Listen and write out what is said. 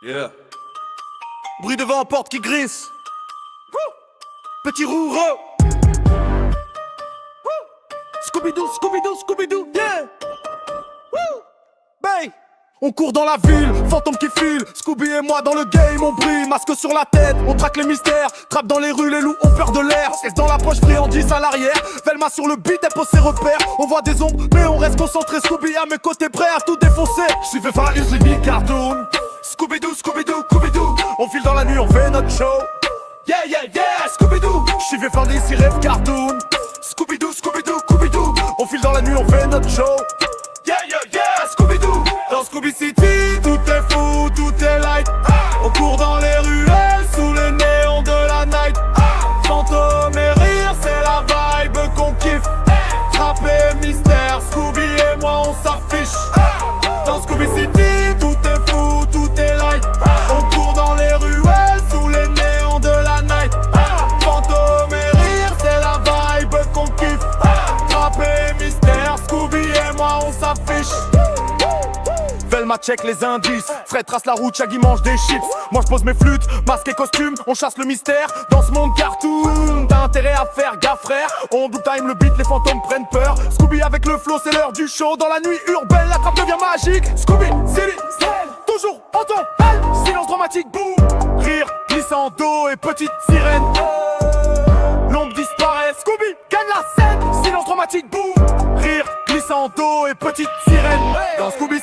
Yeah. Bruit devant en porte qui grisse. Petit rouleau. Scooby-Doo, Scooby-Doo, Scooby-Doo, yeah. Bang. On court dans la ville, fantôme qui file. Scooby et moi dans le game, on brille. Masque sur la tête, on traque les mystères. Trappe dans les rues, les loups ont peur de l'air. Cesse dans l'approche, friandise à l'arrière. Velma sur le beat, elle pose ses repères. On voit des ombres, mais on reste concentré. Scooby à mes côtés, prêt à tout défoncer. J'suis par la Uzi cartoon. Scooby-Doo, Scooby-Doo, Scooby-Doo. On file dans la nuit, on fait notre show. Yeah, yeah, yeah, Scooby-Doo. J'suis fait par des rêve cartoon. Scooby-Doo, Scooby-Doo, Scooby-Doo. On file dans la nuit, on fait notre show. Yeah, yeah, yeah, Scooby-Doo. Dans Scooby City, tout est fou, tout est light. On court dans les ruelles, sous les néons de la night. Fantôme et rire, c'est la vibe qu'on kiffe. Frappé, mystère, Scooby et moi on s'affiche. Dans Scooby City, tout est fou, tout est light. On court dans les ruelles, sous les néons de la night. Fantôme et rire, c'est la vibe qu'on kiffe. Frappé, mystère, Scooby et moi on s'affiche. Velma check les indices, Fred trace la route, Shaggy mange des chips. Moi je pose mes flûtes, masque et costume, on chasse le mystère dans ce monde cartoon. T'as intérêt à faire gaffe frère, on blue time le beat, les fantômes prennent peur. Scooby avec le flow, c'est l'heure du show. Dans la nuit urbaine, la trappe devient magique. Scooby, Silly, toujours en ton belle. Silence dramatique, boum. Rire, glissant dos et petite sirène. L'ombre disparaît, Scooby gagne la scène. Silence dramatique, boum. Rire, glissant dos et petite sirène. Dans Scooby